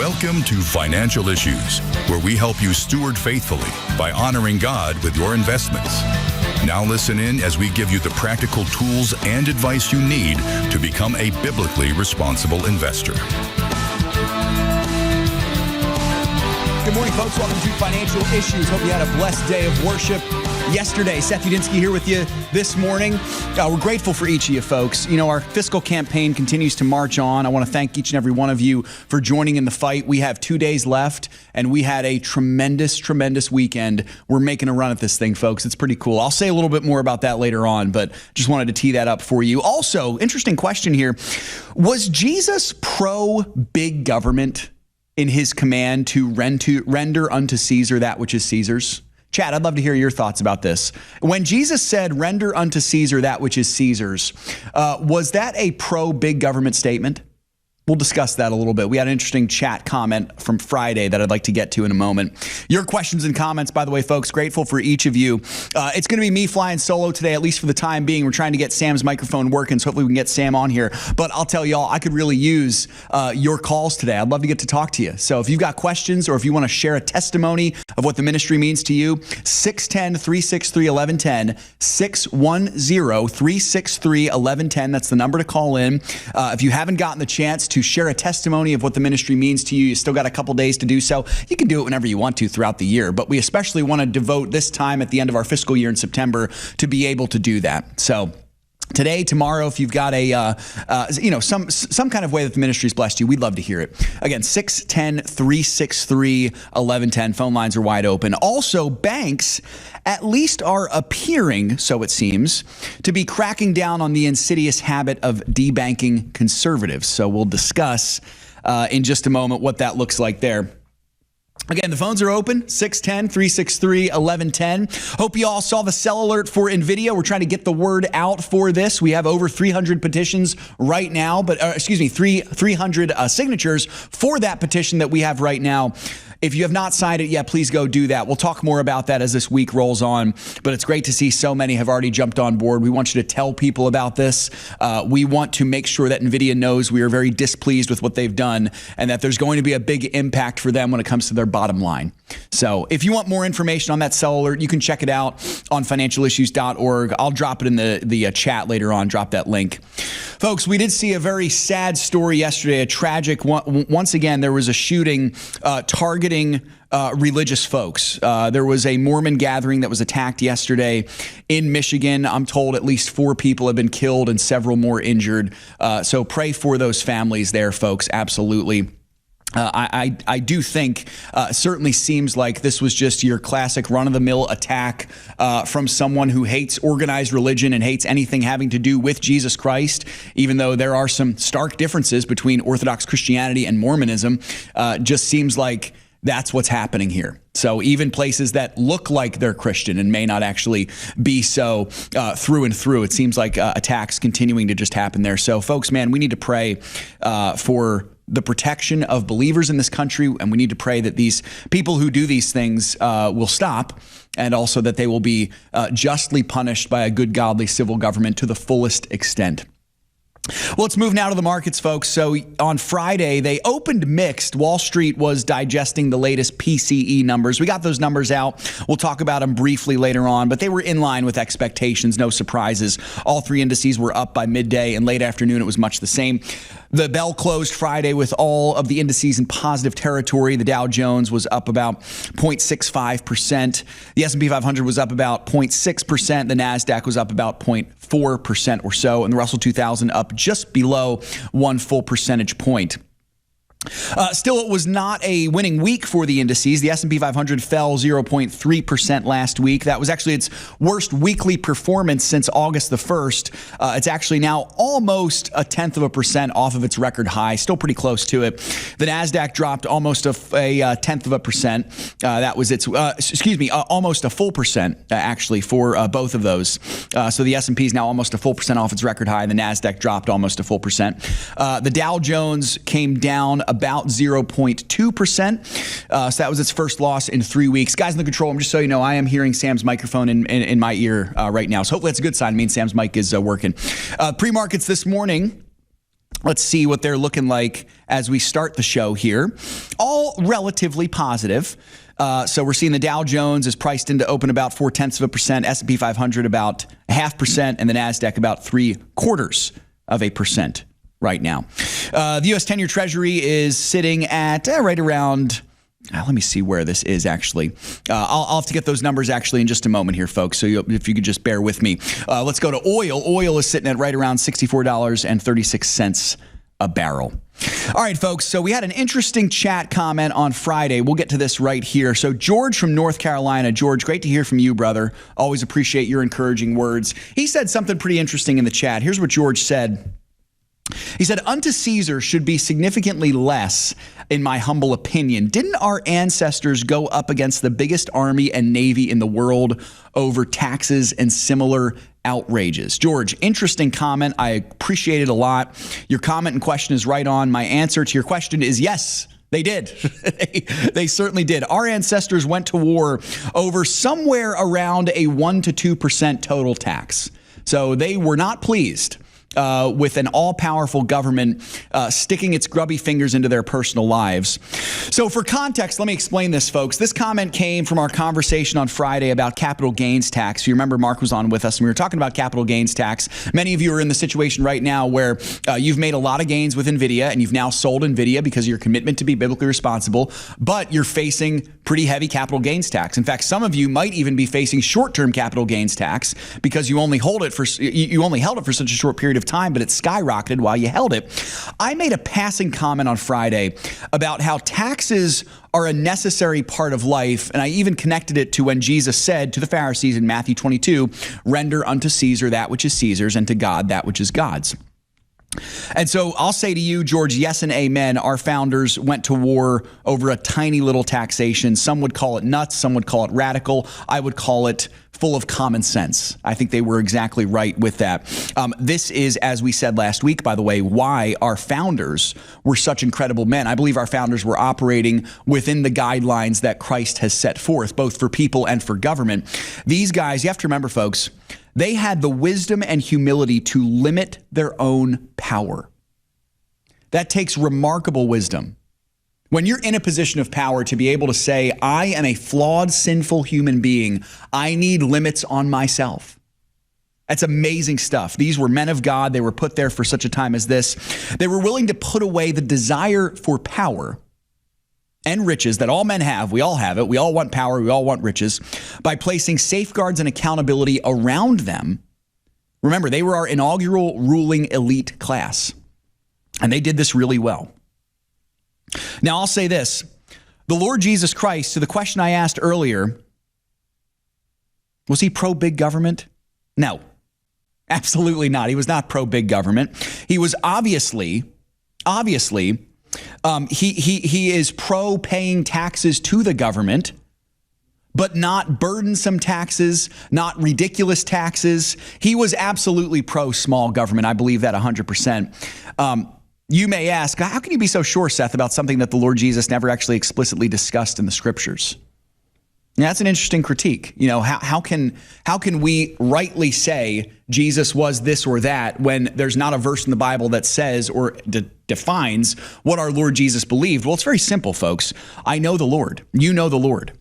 Welcome to Financial Issues, where we help you steward faithfully by honoring God with your investments. Now listen in as we give you the practical tools and advice you need to become a biblically responsible investor. Good morning, folks. Welcome to Financial Issues. Hope you had a blessed day of worship yesterday. Seth here with you this morning. We're grateful for each of you folks. You know, our fiscal campaign continues to march on. I want to thank each and every one of you for joining in the fight. We have 2 days left, and we had a tremendous weekend. We're making a run at this thing, folks. It's pretty cool. I'll say a little bit more about that later on, but just wanted to tee that up for you. Also, interesting question here. Was Jesus pro-big government in his command to render unto Caesar that which is Caesar's? Chad, I'd love to hear your thoughts about this. When Jesus said, render unto Caesar that which is Caesar's, was that a pro-big government statement? We'll discuss that a little bit. We had an interesting chat comment from Friday that I'd like to get to in a moment. Your questions and comments, by the way, folks, grateful for each of you. It's going to be me flying solo today, at least for the time being. We're trying to get Sam's microphone working, so hopefully we can get Sam on here. But I'll tell y'all, I could really use your calls today. I'd love to get to talk to you. So if you've got questions or if you want to share a testimony of what the ministry means to you, 610-363-1110, 610-363-1110. That's the number to call in. If you haven't gotten the chance to share a testimony of what the ministry means to you, you still got a couple days to do so. You can do it whenever you want to throughout the year, but we especially want to devote this time at the end of our fiscal year in September to be able to do that. So today, tomorrow, if you've got a, some kind of way that the ministry's blessed you, we'd love to hear it. Again, 610-363-1110. Phone lines are wide open. Also, banks at least are appearing, so it seems, to be cracking down on the insidious habit of debanking conservatives. So we'll discuss in just a moment what that looks like there. Again, the phones are open, 610-363-1110. Hope you all saw the sell alert for NVIDIA. We're trying to get the word out for this. We have over 300 petitions right now, 300 signatures for that petition that we have right now. If you have not signed it yet, please go do that. We'll talk more about that as this week rolls on, but it's great to see so many have already jumped on board. We want you to tell people about this. We want to make sure that NVIDIA knows we are very displeased with what they've done and that there's going to be a big impact for them when it comes to their bottom line. So if you want more information on that sell alert, you can check it out on financialissues.org. I'll drop it in the chat later on, drop that link. Folks, we did see a very sad story yesterday, a tragic one. Once again, there was a shooting targeting religious folks. There was a Mormon gathering that was attacked yesterday in Michigan. I'm told at least 4 people have been killed and several more injured. So pray for those families there, folks. Absolutely. I do think certainly seems like this was just your classic run-of-the-mill attack from someone who hates organized religion and hates anything having to do with Jesus Christ, even though there are some stark differences between Orthodox Christianity and Mormonism. Just seems like that's what's happening here. So even places that look like they're Christian and may not actually be so through and through, it seems like attacks continuing to just happen there. So folks, man, we need to pray for the protection of believers in this country, and we need to pray that these people who do these things will stop, and also that they will be justly punished by a good, godly civil government to the fullest extent. Well, let's move now to the markets, folks. So on Friday, they opened mixed. Wall Street was digesting the latest PCE numbers. We got those numbers out. We'll talk about them briefly later on, but they were in line with expectations. No surprises. All 3 indices were up by midday, and late afternoon it was much the same. The bell closed Friday with all of the indices in positive territory. The Dow Jones was up about 0.65%. The S&P 500 was up about 0.6%. The NASDAQ was up about 0.4% or so. And the Russell 2000 up just below 1 full percentage point. Still, it was not a winning week for the indices. The S&P 500 fell 0.3% last week. That was actually its worst weekly performance since August the 1st. It's actually now almost 0.1% off of its record high. Still pretty close to it. The NASDAQ dropped almost a 0.1%. That was its, almost a full percent, actually, for both of those. So the S&P is now almost a full percent off its record high. The NASDAQ dropped almost a full percent. The Dow Jones came down about 0.2%. So that was its first loss in 3 weeks. Guys in the control room, just so you know, I am hearing Sam's microphone in my ear right now. So hopefully that's a good sign. It means Sam's mic is working. Pre-markets this morning Let's see what they're looking like as we start the show here. All relatively positive. So we're seeing the Dow Jones is priced in to open about 0.4%, S&P 500 about 0.5%, and the NASDAQ about 0.75% right now. The U.S. 10-year Treasury is sitting at right around... let me see where this is actually. I'll have to get those numbers actually in just a moment here, folks. So if you could just bear with me. Let's go to oil. Oil is sitting at right around $64.36 a barrel. All right, folks. So we had an interesting chat comment on Friday. We'll get to this right here. So George from North Carolina. George, great to hear from you, brother. Always appreciate your encouraging words. He said something pretty interesting in the chat. Here's what George said. He said, unto Caesar should be significantly less, in my humble opinion. Didn't our ancestors go up against the biggest army and navy in the world over taxes and similar outrages? George, interesting comment. I appreciate it a lot. Your comment and question is right on. My answer to your question is yes. They did. They certainly did. Our ancestors went to war over somewhere around a 1% to 2% total tax. So they were not pleased with an all-powerful government sticking its grubby fingers into their personal lives. So for context, let me explain this, folks. This comment came from our conversation on Friday about capital gains tax. You remember Mark was on with us, and we were talking about capital gains tax. Many of you are in the situation right now where you've made a lot of gains with NVIDIA, and you've now sold NVIDIA because of your commitment to be biblically responsible, but you're facing pretty heavy capital gains tax. In fact, some of you might even be facing short-term capital gains tax because you only held it for such a short period of time, but it skyrocketed while you held it. I made a passing comment on Friday about how taxes are a necessary part of life, and I even connected it to when Jesus said to the Pharisees in Matthew 22, render unto Caesar that which is Caesar's, and to God that which is God's. And so I'll say to you, George, yes and amen. Our founders went to war over a tiny little taxation. Some would call it nuts. Some would call it radical. I would call it full of common sense. I think they were exactly right with that. This is, as we said last week, by the way, why our founders were such incredible men. I believe our founders were operating within the guidelines that Christ has set forth, both for people and for government. These guys, you have to remember, folks, they had the wisdom and humility to limit their own power. That takes remarkable wisdom. When you're in a position of power to be able to say, I am a flawed, sinful human being, I need limits on myself. That's amazing stuff. These were men of God. They were put there for such a time as this. They were willing to put away the desire for power and riches that all men have. We all have it. We all want power. We all want riches, by placing safeguards and accountability around them. Remember, they were our inaugural ruling elite class, and they did this really well. Now, I'll say this. The Lord Jesus Christ, to the question I asked earlier, was he pro-big government? No, absolutely not. He was not pro-big government. He was obviously, he is pro-paying taxes to the government, but not burdensome taxes, not ridiculous taxes. He was absolutely pro-small government. I believe that 100%. You may ask, how can you be so sure, Seth, about something that the Lord Jesus never actually explicitly discussed in the scriptures? Yeah, that's an interesting critique. You know, how can we rightly say Jesus was this or that when there's not a verse in the Bible that says or defines what our Lord Jesus believed? Well, it's very simple, folks. I know the Lord. You know the Lord.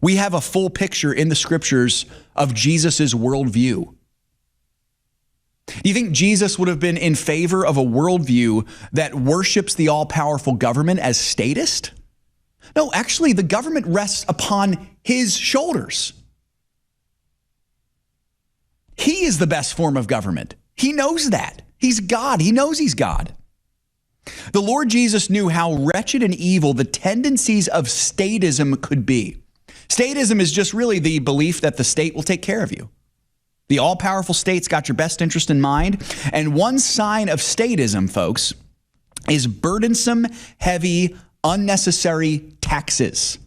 We have a full picture in the scriptures of Jesus's worldview. Do you think Jesus would have been in favor of a worldview that worships the all-powerful government as statist? No, actually, the government rests upon his shoulders. He is the best form of government. He knows that. He's God. He knows he's God. The Lord Jesus knew how wretched and evil the tendencies of statism could be. Statism is just really the belief that the state will take care of you. The all-powerful state's got your best interest in mind. And one sign of statism, folks, is burdensome, heavy, unnecessary taxes.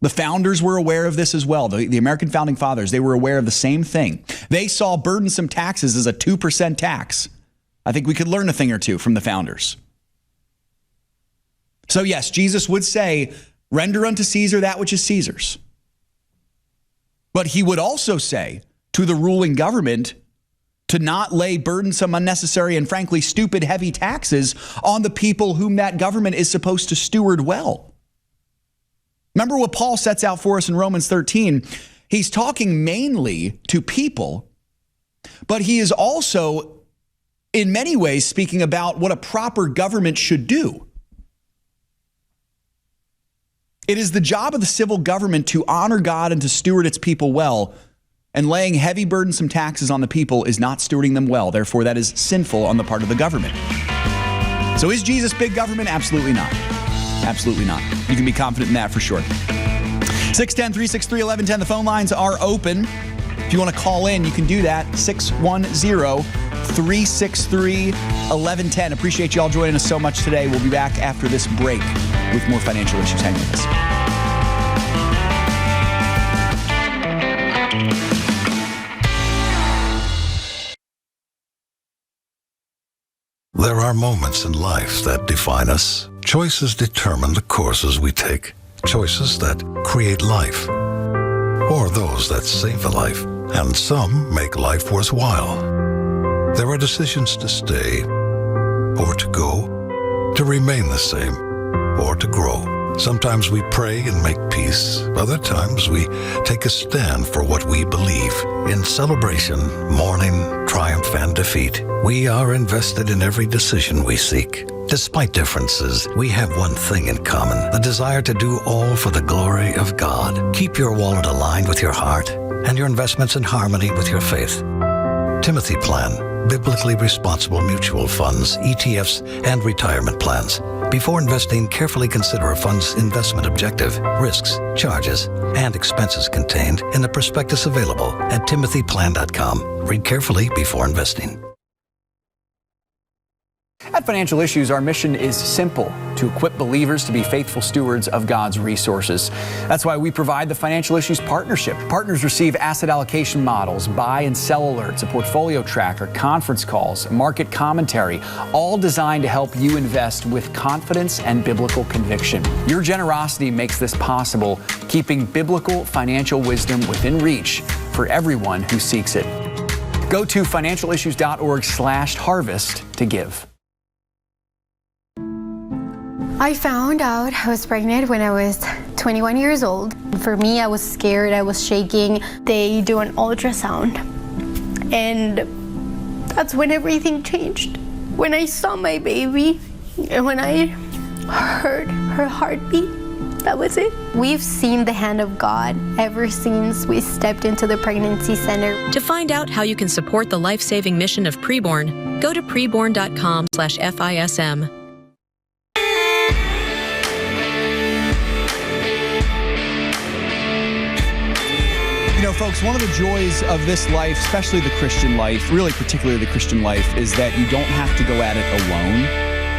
The founders were aware of this as well. The American founding fathers, they were aware of the same thing. They saw burdensome taxes as a 2% tax. I think we could learn a thing or two from the founders. So yes, Jesus would say, render unto Caesar that which is Caesar's. But he would also say to the ruling government to not lay burdensome, unnecessary, and frankly stupid, heavy taxes on the people whom that government is supposed to steward well. Remember what Paul sets out for us in Romans 13. He's talking mainly to people, but he is also, in many ways, speaking about what a proper government should do. It is the job of the civil government to honor God and to steward its people well, and laying heavy, burdensome taxes on the people is not stewarding them well. Therefore, that is sinful on the part of the government. So is Jesus big government? Absolutely not. Absolutely not. You can be confident in that for sure. 610-363-1110. The phone lines are open. If you want to call in, you can do that. 610-363-1110. Appreciate you all joining us so much today. We'll be back after this break with more financial issues. Hang with us. There are moments in life that define us. Choices determine the courses we take. Choices that create life, or those that save a life, and some make life worthwhile. There are decisions to stay, or to go, to remain the same, or to grow. Sometimes we pray and make peace. Other times we take a stand for what we believe. In celebration, mourning, triumph, and defeat, we are invested in every decision we seek. Despite differences, we have one thing in common: the desire to do all for the glory of God. Keep your wallet aligned with your heart and your investments in harmony with your faith. Timothy Plan, biblically responsible mutual funds, ETFs, and retirement plans. Before investing, carefully consider a fund's investment objective, risks, charges, and expenses contained in the prospectus available at timothyplan.com. Read carefully before investing. At Financial Issues, our mission is simple: to equip believers to be faithful stewards of God's resources. That's why we provide the Financial Issues Partnership. Partners receive asset allocation models, buy and sell alerts, a portfolio tracker, conference calls, market commentary, all designed to help you invest with confidence and biblical conviction. Your generosity makes this possible, keeping biblical financial wisdom within reach for everyone who seeks it. Go to financialissues.org/harvest to give. I found out I was pregnant when I was 21 years old. For me, I was scared, I was shaking. They do an ultrasound, and that's when everything changed. When I saw my baby, and when I heard her heartbeat, that was it. We've seen the hand of God ever since we stepped into the pregnancy center. To find out how you can support the life-saving mission of Preborn, go to preborn.com/FISM. You know, folks, one of the joys of this life, especially the Christian life, really particularly the Christian life, is that you don't have to go at it alone.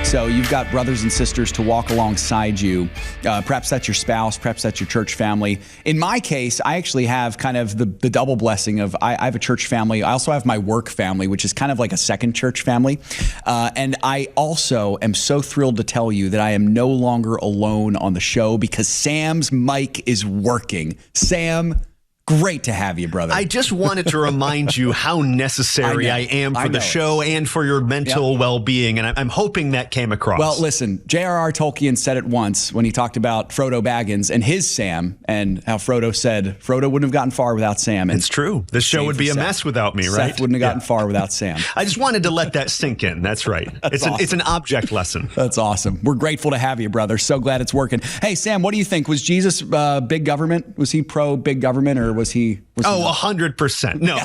So you've got brothers and sisters to walk alongside you. Perhaps that's your spouse, perhaps that's your church family. In my case, I actually have kind of the double blessing of I have a church family. I also have my work family, which is kind of like a second church family. And I also am so thrilled to tell you that I am no longer alone on the show because Sam's mic is working. Sam, great to have you, brother. I just wanted to remind you how necessary I am for the show and for your mental well-being, and I'm hoping that came across. Well, listen, J.R.R. Tolkien said it once when he talked about Frodo Baggins and his Sam, and how Frodo said Frodo wouldn't have gotten far without Sam. And it's true. This show would be a mess without me, right? Seth wouldn't have gotten far without Sam. I just wanted to let that sink in. That's right. It's an object lesson. That's awesome. We're grateful to have you, brother. So glad it's working. Hey, Sam, what do you think? Was Jesus big government? Was he pro big government, or was he? 100%. No,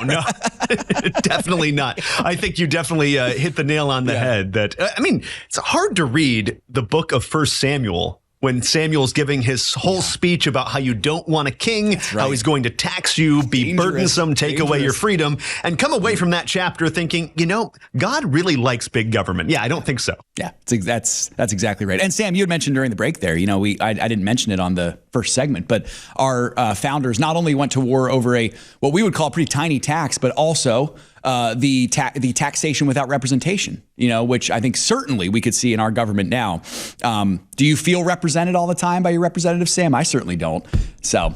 definitely not. I think you definitely hit the nail on the head. That I mean, it's hard to read the book of 1 Samuel when Samuel's giving his whole speech about how you don't want a king, how he's going to tax you, be burdensome, take away your freedom, and come away from that chapter thinking, you know, God really likes big government. Yeah, I don't think so. Yeah, that's exactly right. And Sam, you had mentioned during the break there, you know, I didn't mention it on the first segment, but our founders not only went to war over what we would call a pretty tiny tax, but also the taxation without representation, you know, which I think certainly we could see in our government now. Do you feel represented all the time by your representative, Sam? I certainly don't. So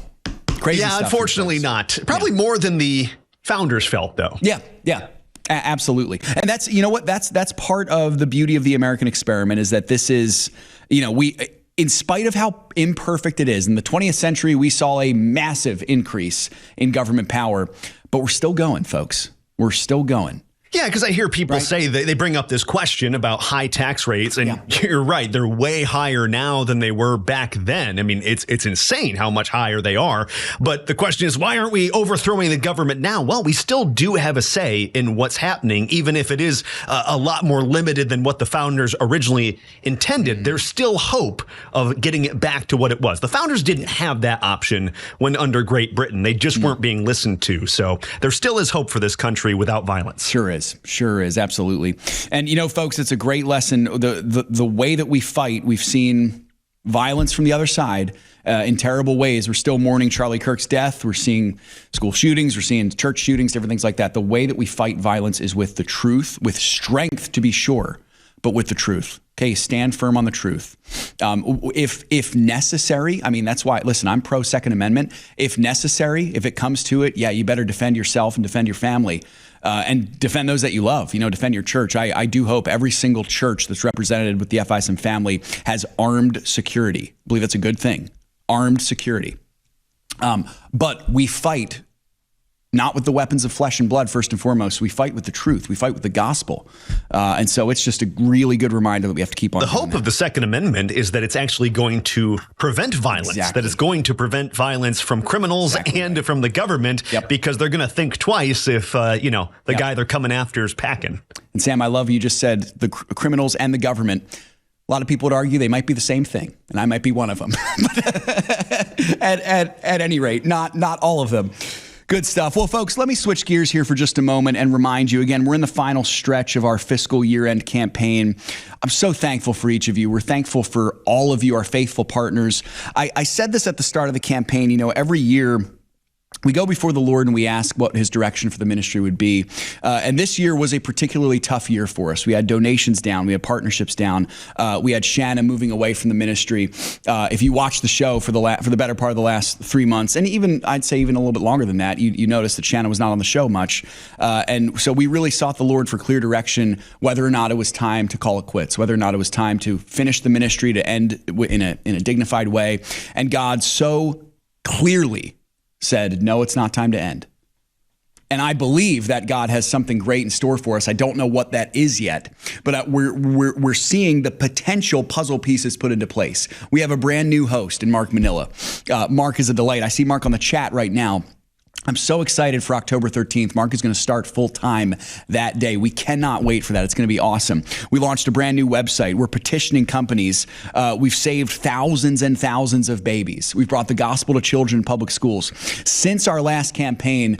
crazy stuff. Yeah, unfortunately not. Probably more than the founders felt, though. Yeah. Absolutely. And that's, you know what, that's part of the beauty of the American experiment, is that this is, in spite of how imperfect it is, in the 20th century, we saw a massive increase in government power, but we're still going, folks. We're still going. Yeah, because I hear people say they bring up this question about high tax rates, and you're right, they're way higher now than they were back then. I mean, it's insane how much higher they are. But the question is, why aren't we overthrowing the government now? Well, we still do have a say in what's happening, even if it is a lot more limited than what the founders originally intended. There's still hope of getting it back to what it was. The founders didn't have that option when under Great Britain. They just weren't being listened to. So there still is hope for this country without violence. Sure is. Absolutely. And, folks, it's a great lesson. The way that we fight, we've seen violence from the other side in terrible ways. We're still mourning Charlie Kirk's death. We're seeing school shootings. We're seeing church shootings, different things like that. The way that we fight violence is with the truth, with strength, to be sure, but with the truth. Okay, stand firm on the truth. If necessary, I mean, that's why, listen, I'm pro Second Amendment. If necessary, if it comes to it, you better defend yourself and defend your family. And defend those that you love, defend your church. I do hope every single church that's represented with the FISM family has armed security. I believe that's a good thing, armed security. But we fight not with the weapons of flesh and blood, first and foremost. We fight with the truth. We fight with the gospel. And so it's just a really good reminder that we have to keep on. The hope of the Second Amendment is that it's actually going to prevent violence, that it's going to prevent violence from criminals and from the government, because they're going to think twice if, the guy they're coming after is packing. And Sam, I love you just said the criminals and the government. A lot of people would argue they might be the same thing, and I might be one of them. at any rate, not all of them. Good stuff. Well, folks, let me switch gears here for just a moment and remind you again, we're in the final stretch of our fiscal year-end campaign. I'm so thankful for each of you. We're thankful for all of you, our faithful partners. I said this at the start of the campaign, every year we go before the Lord and we ask what his direction for the ministry would be. And this year was a particularly tough year for us. We had donations down. We had partnerships down. We had Shanna moving away from the ministry. If you watched the show for the better part of the last 3 months, and even I'd say even a little bit longer than that, you noticed that Shanna was not on the show much. And so we really sought the Lord for clear direction, whether or not it was time to call it quits, whether or not it was time to finish the ministry, to end in a dignified way. And God so clearly said, no, it's not time to end. And I believe that God has something great in store for us. I don't know what that is yet, but we're seeing the potential puzzle pieces put into place. We have a brand new host in Mark Manila. Mark is a delight. I see Mark on the chat right now. I'm so excited for October 13th. Mark is going to start full time that day. We cannot wait for that. It's going to be awesome. We launched a brand new website. We're petitioning companies. We've saved thousands and thousands of babies. We've brought the gospel to children in public schools. Since our last campaign,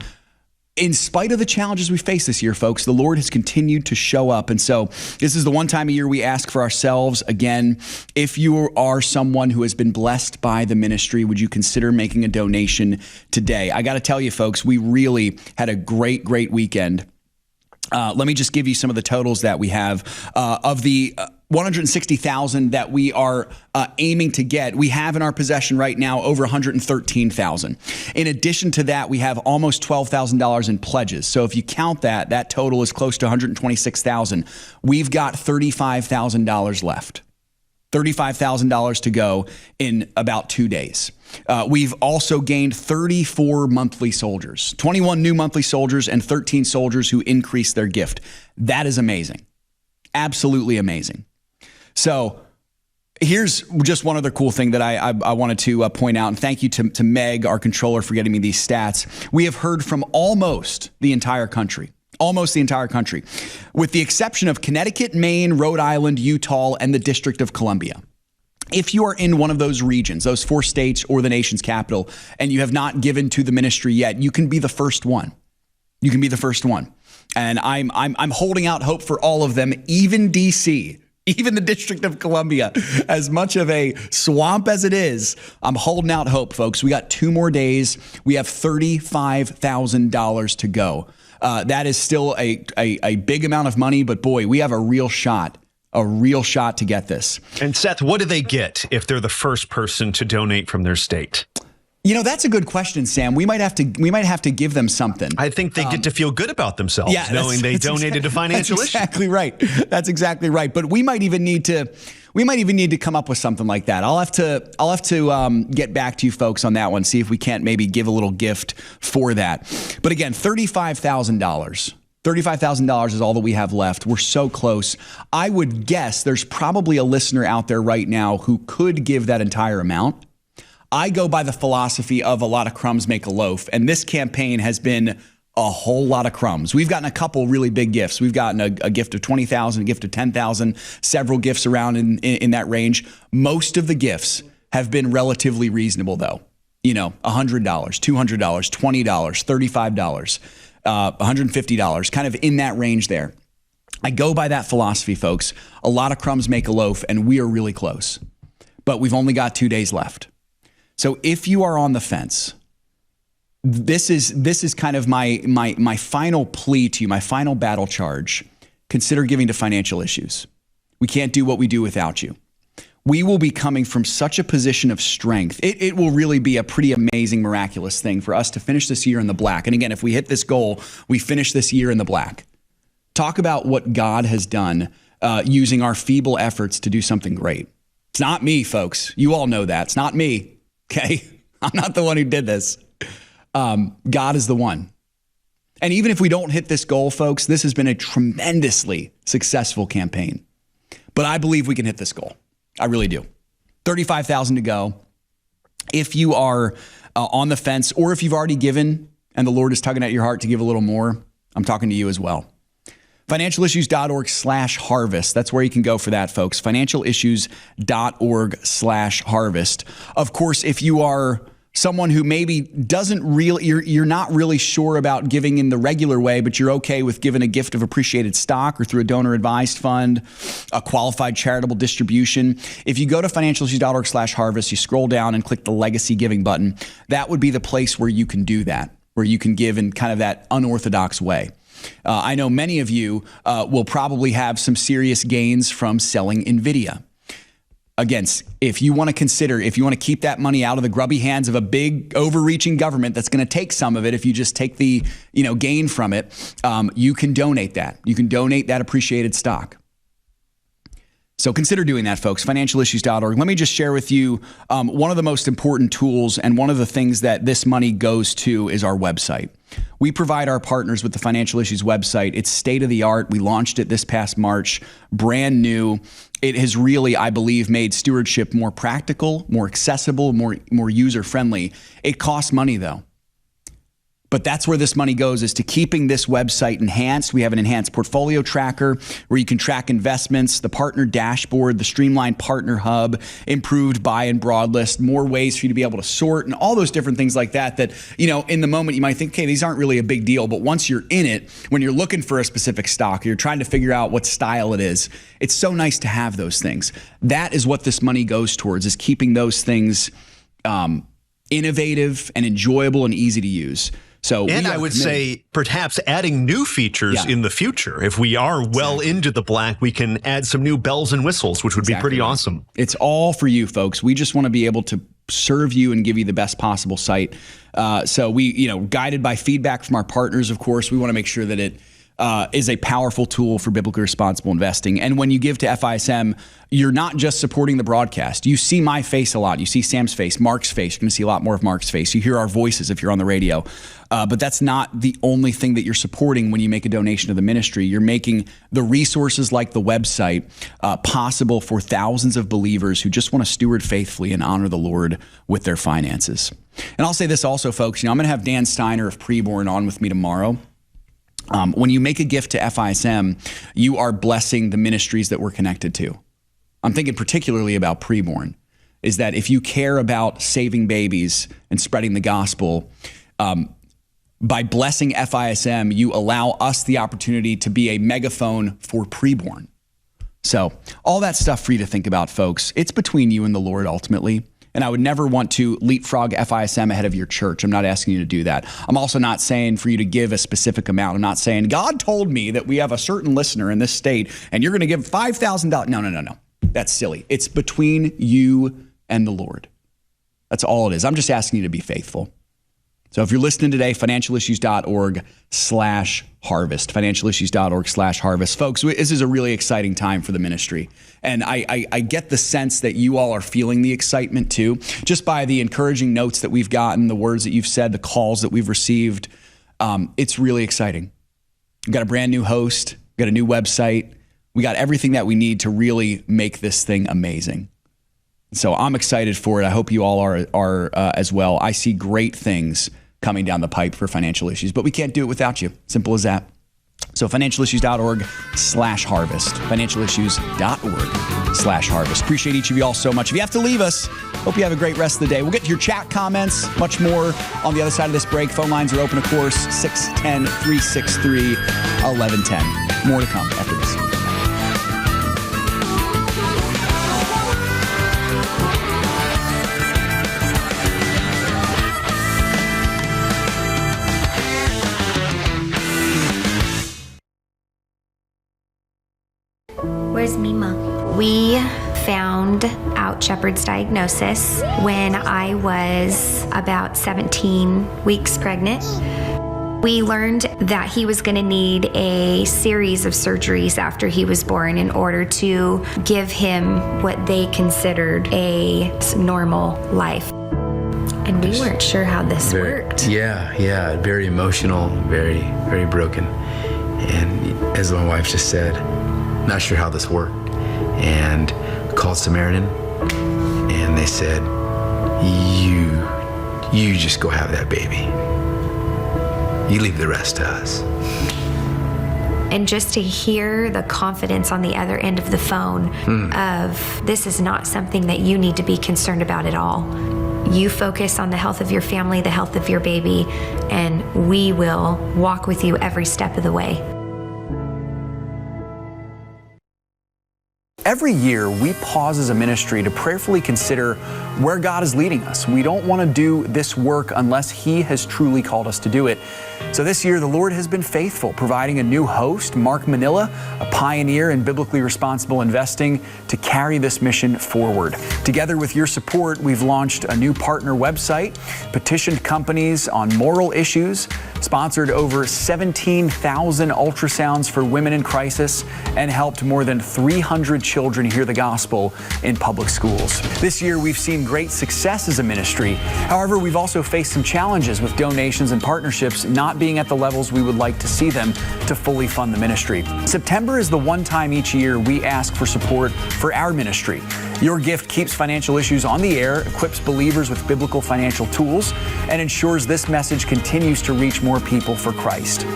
in spite of the challenges we face this year, folks, the Lord has continued to show up. And so this is the one time a year we ask for ourselves. Again, if you are someone who has been blessed by the ministry, would you consider making a donation today? I got to tell you, folks, we really had a great weekend. Let me just give you some of the totals that we have of the 160,000 that we are aiming to get. We have in our possession right now over 113,000. In addition to that, we have almost $12,000 in pledges. So if you count that total is close to 126,000. We've got $35,000 left. $35,000 to go in about 2 days. We've also gained 34 monthly soldiers, 21 new monthly soldiers and 13 soldiers who increased their gift. That is amazing. Absolutely amazing. So here's just one other cool thing that I wanted to point out. And thank you to Meg, our controller, for getting me these stats. We have heard from almost the entire country. Almost the entire country, with the exception of Connecticut, Maine, Rhode Island, Utah, and the District of Columbia. If you are in one of those regions, those 4 states or the nation's capital, and you have not given to the ministry yet, you can be the first one. You can be the first one. And I'm holding out hope for all of them, even DC, even the District of Columbia. As much of a swamp as it is, I'm holding out hope, folks. We got 2 more days. We have $35,000 to go. That is still a big amount of money, but boy, we have a real shot to get this. And Seth, what do they get if they're the first person to donate from their state? That's a good question, Sam. We might have to give them something. I think they get to feel good about themselves knowing they donated to financial issues. Exactly right. That's exactly right. But we might even need to come up with something like that. I'll have to get back to you folks on that one. See if we can't maybe give a little gift for that. But again, $35,000. $35,000 is all that we have left. We're so close. I would guess there's probably a listener out there right now who could give that entire amount. I go by the philosophy of a lot of crumbs make a loaf, and this campaign has been a whole lot of crumbs. We've gotten a couple really big gifts. We've gotten a gift of $20,000, a gift of $10,000, several gifts around in that range. Most of the gifts have been relatively reasonable, though. $100, $200, $20, $35, $150, kind of in that range there. I go by that philosophy, folks. A lot of crumbs make a loaf, and we are really close. But we've only got 2 days left. So if you are on the fence, this is kind of my final plea to you, my final battle charge. Consider giving to financial issues. We can't do what we do without you. We will be coming from such a position of strength. It will really be a pretty amazing, miraculous thing for us to finish this year in the black. And again, if we hit this goal, we finish this year in the black. Talk about what God has done using our feeble efforts to do something great. It's not me, folks. You all know that. It's not me. Okay, I'm not the one who did this. God is the one. And even if we don't hit this goal, folks, this has been a tremendously successful campaign. But I believe we can hit this goal. I really do. 35,000 to go. If you are on the fence, or if you've already given and the Lord is tugging at your heart to give a little more, I'm talking to you as well. Financialissues.org/harvest. That's where you can go for that, folks. Financialissues.org/harvest. Of course, if you are someone who maybe you're not really sure about giving in the regular way, but you're okay with giving a gift of appreciated stock or through a donor advised fund, a qualified charitable distribution. If you go to financialissues.org/harvest, you scroll down and click the legacy giving button. That would be the place where you can do that, where you can give in kind of that unorthodox way. I know many of you will probably have some serious gains from selling NVIDIA. Again, if you want to keep that money out of the grubby hands of a big overreaching government that's going to take some of it, if you just take the gain from it, you can donate that. You can donate that appreciated stock. So consider doing that, folks. Financialissues.org. Let me just share with you one of the most important tools, and one of the things that this money goes to is our website. We provide our partners with the Financial Issues website. It's state of the art. We launched it this past March, brand new. It has really, I believe, made stewardship more practical, more accessible, more user friendly. It costs money though. But that's where this money goes, is to keeping this website enhanced. We have an enhanced portfolio tracker where you can track investments, the partner dashboard, the streamlined partner hub, improved buy and broad list, more ways for you to be able to sort, and all those different things like that, in the moment you might think, okay, these aren't really a big deal. But once you're in it, when you're looking for a specific stock, you're trying to figure out what style it is, it's so nice to have those things. That is what this money goes towards, is keeping those things innovative and enjoyable and easy to use. So I would say perhaps adding new features in the future. If we are well into the black, we can add some new bells and whistles, which would be pretty awesome. It's all for you, folks. We just want to be able to serve you and give you the best possible site. So we, guided by feedback from our partners, of course, we want to make sure that it is a powerful tool for biblically responsible investing. And when you give to FISM, you're not just supporting the broadcast. You see my face a lot. You see Sam's face, Mark's face. You're going to see a lot more of Mark's face. You hear our voices if you're on the radio. But that's not the only thing that you're supporting when you make a donation to the ministry. You're making the resources like the website possible for thousands of believers who just want to steward faithfully and honor the Lord with their finances. And I'll say this also, folks. I'm going to have Dan Steiner of Preborn on with me tomorrow. When you make a gift to FISM, you are blessing the ministries that we're connected to. I'm thinking particularly about Preborn, is that if you care about saving babies and spreading the gospel, by blessing FISM, you allow us the opportunity to be a megaphone for Preborn. So all that stuff for you to think about, folks. It's between you and the Lord ultimately. And I would never want to leapfrog FISM ahead of your church. I'm not asking you to do that. I'm also not saying for you to give a specific amount. I'm not saying, God told me that we have a certain listener in this state and you're going to give $5,000. No. That's silly. It's between you and the Lord. That's all it is. I'm just asking you to be faithful. So if you're listening today, financialissues.org/harvest, financialissues.org/harvest. Folks, this is a really exciting time for the ministry. And I get the sense that you all are feeling the excitement too, just by the encouraging notes that we've gotten, the words that you've said, the calls that we've received. It's really exciting. We've got a brand new host, we've got a new website. We got everything that we need to really make this thing amazing. So I'm excited for it. I hope you all are as well. I see great things coming down the pipe for Financial Issues, but we can't do it without you. Simple as that. So financialissues.org/harvest, financialissues.org/harvest. Appreciate each of you all so much. If you have to leave us, hope you have a great rest of the day. We'll get to your chat comments, much more on the other side of this break. Phone lines are open, of course, 610-363-1110. More to come after this. Where's Mima? We found out Shepard's diagnosis when I was about 17 weeks pregnant. We learned that he was going to need a series of surgeries after he was born in order to give him what they considered a normal life. And we weren't sure how this worked. Yeah, very emotional, very, very broken. And as my wife just said, not sure how this worked. And called Samaritan, and they said, you just go have that baby. You leave the rest to us. And just to hear the confidence on the other end of the phone of this is not something that you need to be concerned about at all. You focus on the health of your family, the health of your baby, and we will walk with you every step of the way. Every year, we pause as a ministry to prayerfully consider where God is leading us. We don't want to do this work unless He has truly called us to do it. So this year, the Lord has been faithful, providing a new host, Mark Manila, a pioneer in biblically responsible investing, to carry this mission forward. Together with your support, we've launched a new partner website, petitioned companies on moral issues, sponsored over 17,000 ultrasounds for women in crisis, and helped more than 300 children hear the gospel in public schools. This year, we've seen great success as a ministry. However, we've also faced some challenges with donations and partnerships not being at the levels we would like to see them to fully fund the ministry. September is the one time each year we ask for support for our ministry. Your gift keeps Financial Issues on the air, equips believers with biblical financial tools, and ensures this message continues to reach more people for Christ.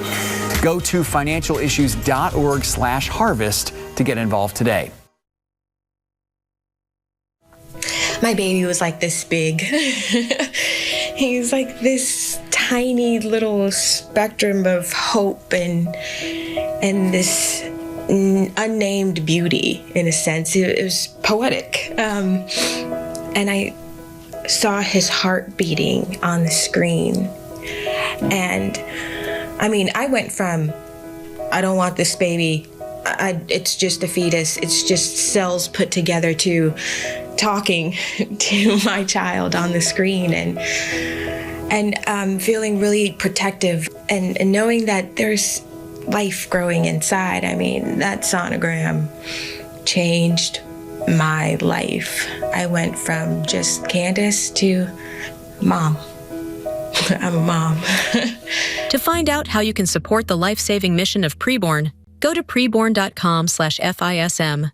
Go to financialissues.org/harvest to get involved today. My baby was like this big. He's like this tiny little spectrum of hope and this unnamed beauty, in a sense. It was poetic. And I saw his heart beating on the screen. And I mean, I went from, I don't want this baby, it's just a fetus, it's just cells put together, to talking to my child on the screen, and feeling really protective and knowing that there's life growing inside. I mean, that sonogram changed my life. I went from just Candace to mom. I'm a mom. To find out how you can support the life-saving mission of Preborn, go to preborn.com/FISM.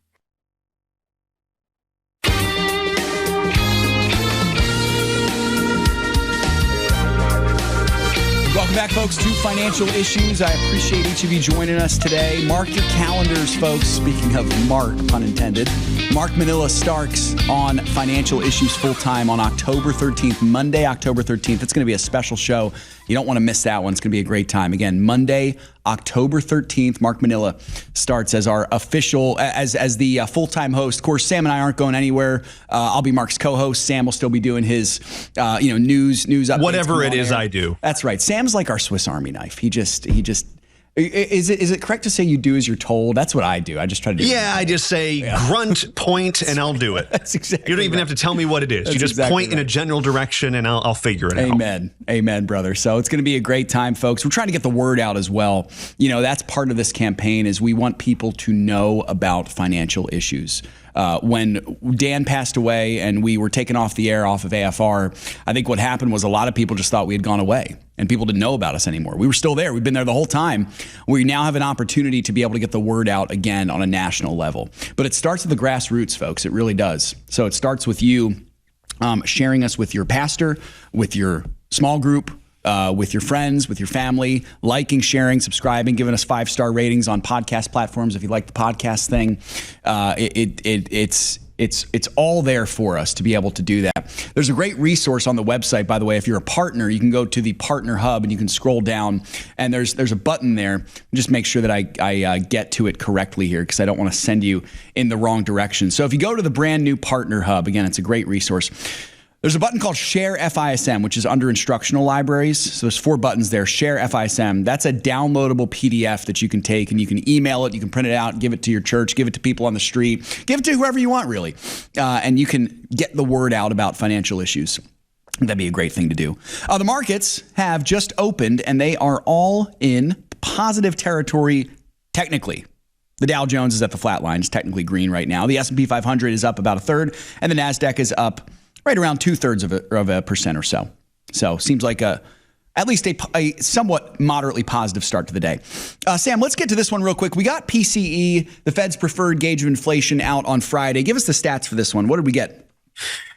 Welcome back, folks, to Financial Issues. I appreciate each of you joining us today. Mark your calendars, folks. Speaking of Mark, pun intended, Mark Manila starts on Financial Issues full-time on October 13th, Monday, October 13th. It's going to be a special show. You don't want to miss that one. It's going to be a great time. Again, Monday, October 13th, Mark Manila starts as our official, as the full-time host. Of course, Sam and I aren't going anywhere. I'll be Mark's co-host. Sam will still be doing his, news updates. Whatever it is I do. That's right. Sam's like our Swiss Army knife. He just Is it correct to say you do as you're told? That's what I do. I just try to do. Yeah, I just say grunt, point, and I'll do it. That's exactly. You don't even have to tell me what it is. You just point in a general direction, and I'll figure it out. Amen, brother. So it's going to be a great time, folks. We're trying to get the word out as well. You know, that's part of this campaign is we want people to know about financial issues. When Dan passed away and we were taken off the air off of AFR, I think what happened was a lot of people just thought we had gone away and people didn't know about us anymore. We were still there. We've been there the whole time. We now have an opportunity to be able to get the word out again on a national level. But it starts at the grassroots, folks. It really does. So it starts with you sharing us with your pastor, with your small group, with your friends, with your family, liking, sharing, subscribing, giving us 5-star ratings on podcast platforms if you like the podcast thing. It's all there for us to be able to do that. There's a great resource on the website, by the way. If you're a partner, you can go to the partner hub and you can scroll down and there's a button there. Just make sure that I get to it correctly here because I don't want to send you in the wrong direction. So if you go to the brand new partner hub, again, it's a great resource. There's a button called Share FISM, which is under instructional libraries. So there's 4 buttons there. Share FISM. That's a downloadable PDF that you can take and you can email it. You can print it out, give it to your church, give it to people on the street, give it to whoever you want, really. And you can get the word out about financial issues. That'd be a great thing to do. The markets have just opened and they are all in positive territory technically. The Dow Jones is at the flat line. It's technically green right now. The S&P 500 is up about 1/3 and the NASDAQ is up right around 2/3% or so. So seems like at least a somewhat moderately positive start to the day. Sam, let's get to this one real quick. We got PCE, the Fed's preferred gauge of inflation, out on Friday. Give us the stats for this one. What did we get?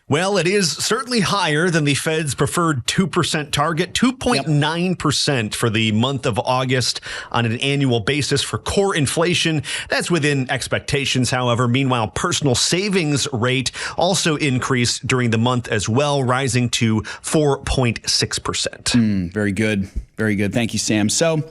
Well, it is certainly higher than the Fed's preferred 2% target, 2.9% for the month of August on an annual basis for core inflation. That's within expectations, however. Meanwhile, personal savings rate also increased during the month as well, rising to 4.6%. Very good. Very good. Thank you, Sam. So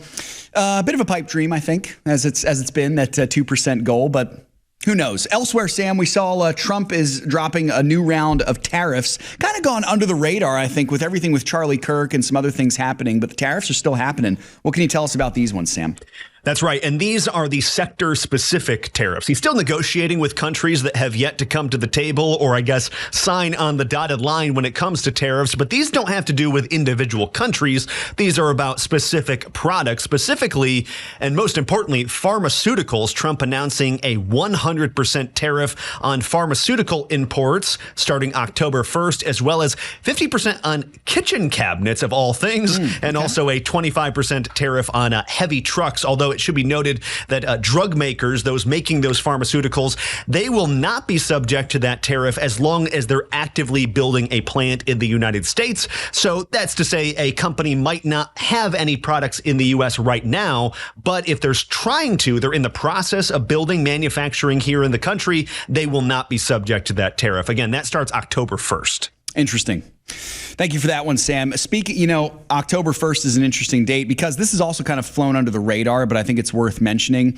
a bit of a pipe dream, I think, as it's been, that 2% goal, but who knows? Elsewhere, Sam, we saw Trump is dropping a new round of tariffs. Kind of gone under the radar, I think, with everything with Charlie Kirk and some other things happening, but the tariffs are still happening. What can you tell us about these ones, Sam? That's right. And these are the sector-specific tariffs. He's still negotiating with countries that have yet to come to the table or, I guess, sign on the dotted line when it comes to tariffs. But these don't have to do with individual countries. These are about specific products, specifically, and most importantly, pharmaceuticals. Trump announcing a 100% tariff on pharmaceutical imports starting October 1st, as well as 50% on kitchen cabinets, of all things, and also a 25% tariff on heavy trucks, although it should be noted that drug makers, those making those pharmaceuticals, they will not be subject to that tariff as long as they're actively building a plant in the United States. So that's to say a company might not have any products in the U.S. right now, but if they're trying to, they're in the process of building manufacturing here in the country, they will not be subject to that tariff. Again, that starts October 1st. Interesting. Thank you for that one, Sam. Speaking, October 1st is an interesting date because this is also kind of flown under the radar, but I think it's worth mentioning.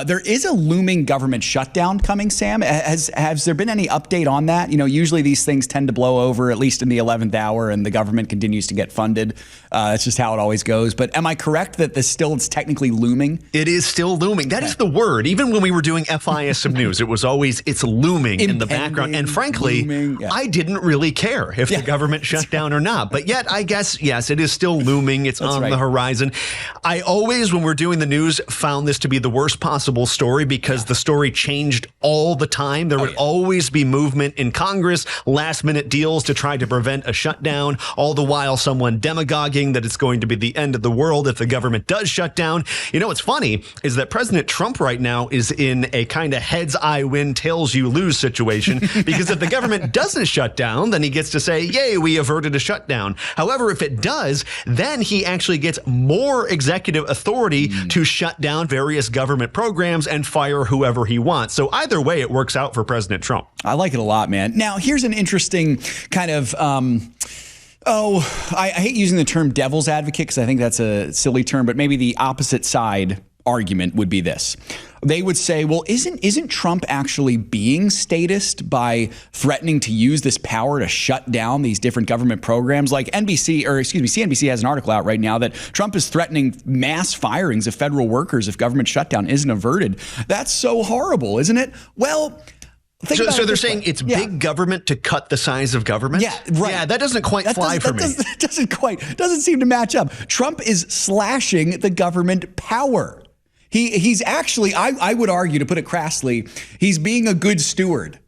There is a looming government shutdown coming, Sam. Has there been any update on that? Usually these things tend to blow over, at least in the 11th hour, and the government continues to get funded. That's just how it always goes. But am I correct that it's technically looming? It is still looming. That is the word. Even when we were doing FISM News, it was always, it's looming in the background. And frankly, I didn't really care if the government shut down or not. But yet, I guess, yes, it is still looming. It's on the horizon. I always, when we're doing the news, found this to be the worst possible story because the story changed all the time. There would always be movement in Congress, last-minute deals to try to prevent a shutdown, all the while someone demagoguing that it's going to be the end of the world if the government does shut down. What's funny is that President Trump right now is in a kind of heads I win, tails you lose situation because if the government doesn't shut down, then he gets to say, yay, we averted a shutdown. However, if it does, then he actually gets more executive authority to shut down various government programs and fire whoever he wants. So either way, it works out for President Trump. I like it a lot, man. Now, here's an interesting kind of I hate using the term devil's advocate because I think that's a silly term, but maybe the opposite side argument would be this. They would say, well, isn't Trump actually being statist by threatening to use this power to shut down these different government programs? Like CNBC has an article out right now that Trump is threatening mass firings of federal workers if government shutdown isn't averted. That's so horrible, isn't it? Well, so they're saying it's big government to cut the size of government? Yeah, right. Yeah, that doesn't quite fly for me. Doesn't seem to match up. Trump is slashing the government power. He's actually, I would argue, to put it crassly, he's being a good steward.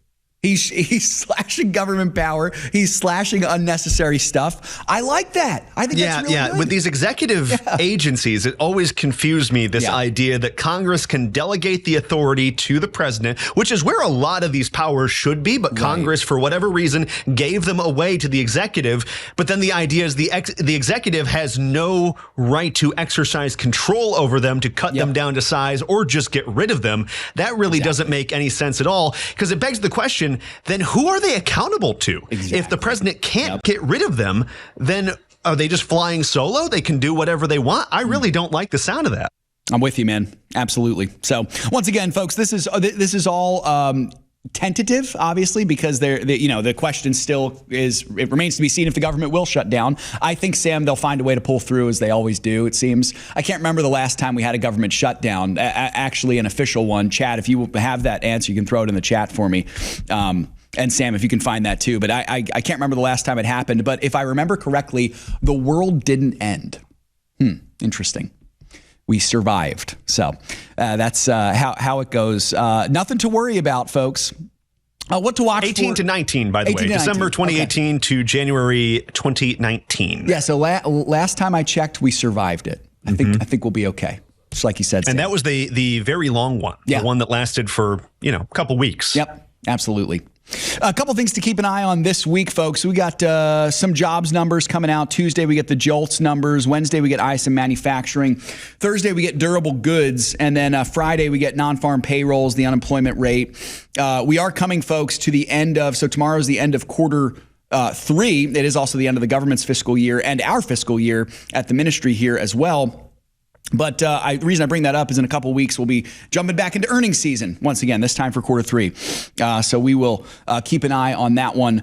He's slashing government power. He's slashing unnecessary stuff. I like that. I think that's really good. With these executive agencies, it always confused me, this idea that Congress can delegate the authority to the president, which is where a lot of these powers should be. But Congress, for whatever reason, gave them away to the executive. But then the idea is the executive has no right to exercise control over them, to cut them down to size or just get rid of them. That really doesn't make any sense at all, because it begs the question, then who are they accountable to? Exactly. If the president can't get rid of them, then are they just flying solo? They can do whatever they want. I really don't like the sound of that. I'm with you, man. Absolutely. So once again, folks, this is all tentative, obviously, because the question still is, it remains to be seen if the government will shut down. I think, Sam, they'll find a way to pull through, as they always do, it seems. I can't remember the last time we had a government shutdown, actually an official one. Chad, if you have that answer, you can throw it in the chat for me. And Sam, if you can find that too. But I can't remember the last time it happened. But if I remember correctly, the world didn't end. Interesting. We survived. So that's how it goes. Nothing to worry about, folks. What to watch 18 to 19, by the way. December 2018 to January 2019. Yeah, so last time I checked, we survived it. I think we'll be okay. Just like you said, Sam. And that was the very long one. The one that lasted for, a couple weeks. Yep, absolutely. A couple things to keep an eye on this week, folks. We got some jobs numbers coming out. Tuesday, we get the JOLTS numbers. Wednesday, we get ISM manufacturing. Thursday, we get durable goods. And then Friday, we get non-farm payrolls, the unemployment rate. We are coming, folks, to the end of, so tomorrow is the end of quarter 3. It is also the end of the government's fiscal year and our fiscal year at the ministry here as well. But the reason I bring that up is in a couple of weeks, we'll be jumping back into earnings season once again, this time for quarter 3. So we will keep an eye on that one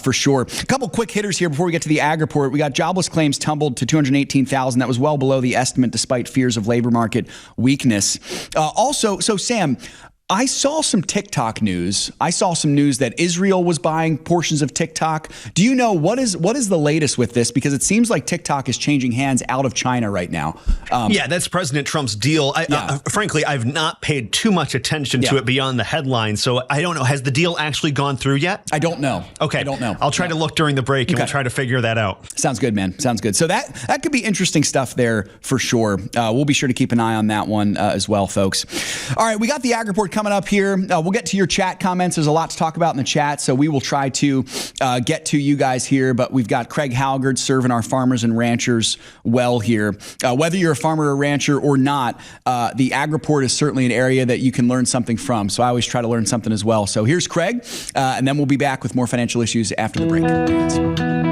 for sure. A couple quick hitters here before we get to the ag report. We got jobless claims tumbled to 218,000. That was well below the estimate despite fears of labor market weakness. Also, so Sam, I saw some TikTok news. I saw some news that Israel was buying portions of TikTok. Do you know what is the latest with this? Because it seems like TikTok is changing hands out of China right now. That's President Trump's deal. Frankly, I've not paid too much attention to it beyond the headline. So I don't know. Has the deal actually gone through yet? I don't know. Okay. I don't know. I'll try to look during the break and we'll try to figure that out. Sounds good, man. Sounds good. So that could be interesting stuff there for sure. We'll be sure to keep an eye on that one as well, folks. All right. We got the ag report coming up here. We'll get to your chat comments. There's a lot to talk about in the chat, so we will try to get to you guys here. But we've got Craig Halgard serving our farmers and ranchers well here. Whether you're a farmer or rancher or not, the ag report is certainly an area that you can learn something from. So I always try to learn something as well. So here's Craig, and then we'll be back with more financial issues after the break.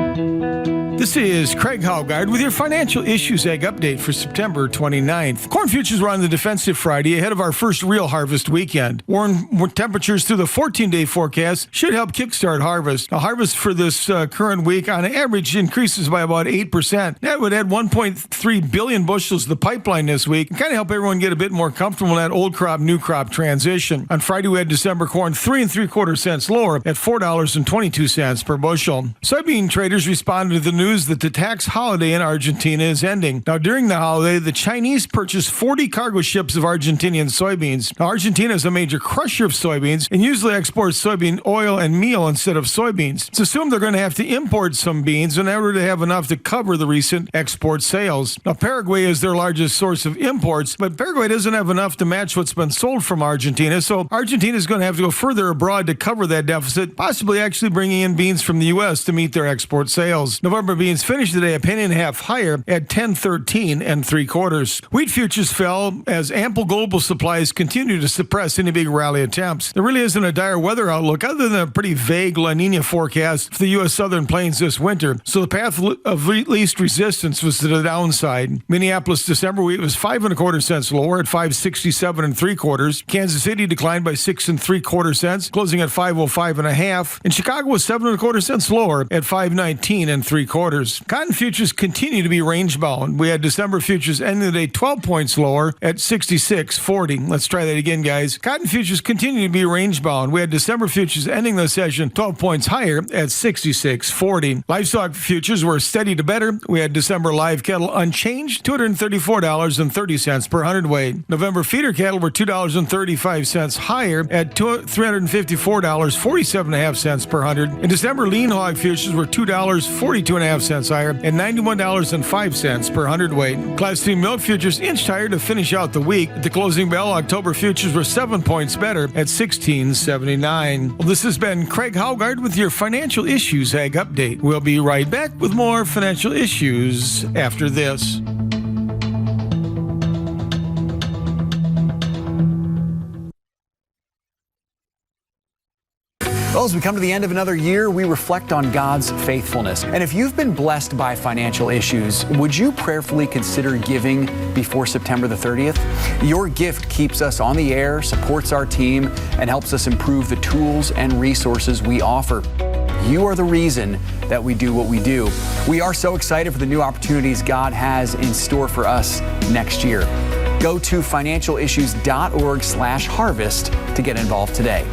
This is Craig Halgard with your Financial Issues Ag Update for September 29th. Corn futures were on the defensive Friday ahead of our first real harvest weekend. Warm temperatures through the 14-day forecast should help kickstart harvest. Now, harvest for this current week on average increases by about 8%. That would add 1.3 billion bushels to the pipeline this week and kind of help everyone get a bit more comfortable in that old crop, new crop transition. On Friday, we had December corn 3 3/4 cents lower at $4.22 per bushel. Soybean traders responded to the news that the tax holiday in Argentina is ending. Now, during the holiday, the Chinese purchased 40 cargo ships of Argentinian soybeans. Now, Argentina is a major crusher of soybeans and usually exports soybean oil and meal instead of soybeans. It's assumed they're going to have to import some beans in order to have enough to cover the recent export sales. Now, Paraguay is their largest source of imports, but Paraguay doesn't have enough to match what's been sold from Argentina, so Argentina is going to have to go further abroad to cover that deficit, possibly actually bringing in beans from the U.S. to meet their export sales. November soybeans finished the day a penny and a half higher at 10.13 3/4. Wheat futures fell as ample global supplies continue to suppress any big rally attempts. There really isn't a dire weather outlook other than a pretty vague La Nina forecast for the U.S. Southern Plains this winter. So the path of least resistance was to the downside. Minneapolis December wheat was 5 1/4 cents lower at 5.67 3/4. Kansas City declined by 6 3/4 cents, closing at 5.05 1/2. And Chicago was 7 1/4 cents lower at 5.19 3/4. Cotton futures continue to be range bound. We had December futures ending the day 12 points lower at 66.40. Let's try that again, guys. Cotton futures continue to be range bound. We had December futures ending the session 12 points higher at 66.40. Livestock futures were steady to better. We had December live cattle unchanged, $234.30 per hundredweight. November feeder cattle were $2.35 higher at $354.47 per hundred. In December, lean hog futures were $2.42.5 higher at $91.05 per hundredweight. Class 3 milk futures inched higher to finish out the week. At the closing bell, October futures were 7 points better at $16.79. Well, this has been Craig Haugard with your Financial Issues Ag Update. We'll be right back with more financial issues after this. Well, as we come to the end of another year, we reflect on God's faithfulness. And if you've been blessed by financial issues, would you prayerfully consider giving before September the 30th? Your gift keeps us on the air, supports our team, and helps us improve the tools and resources we offer. You are the reason that we do what we do. We are so excited for the new opportunities God has in store for us next year. Go to financialissues.org/harvest to get involved today.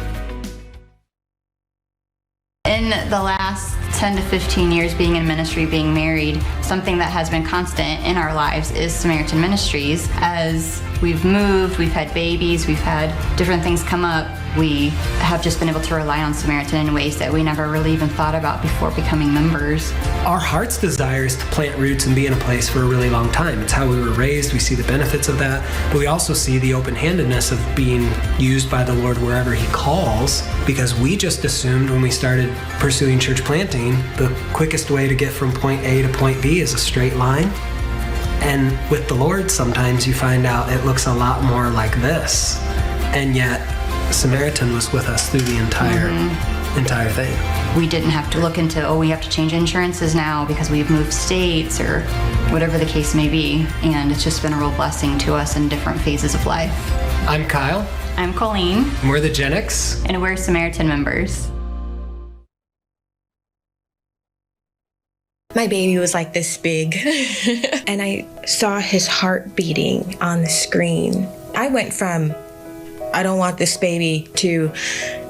In the last 10 to 15 years being in ministry, being married, something that has been constant in our lives is Samaritan Ministries. As we've moved, we've had babies, we've had different things come up, we have just been able to rely on Samaritan in ways that we never really even thought about before becoming members. Our heart's desire is to plant roots and be in a place for a really long time. It's how we were raised. We see the benefits of that, but we also see the open-handedness of being used by the Lord wherever He calls, because we just assumed when we started pursuing church planting, the quickest way to get from point A to point B is a straight line. And with the Lord, sometimes you find out it looks a lot more like this. And yet, Samaritan was with us through the entire thing. We didn't have to look into, we have to change insurances now because we've moved states or whatever the case may be. And it's just been a real blessing to us in different phases of life. I'm Kyle. I'm Colleen. And we're the Gen X. And we're Samaritan members. My baby was like this big, and I saw his heart beating on the screen. I went from, I don't want this baby, to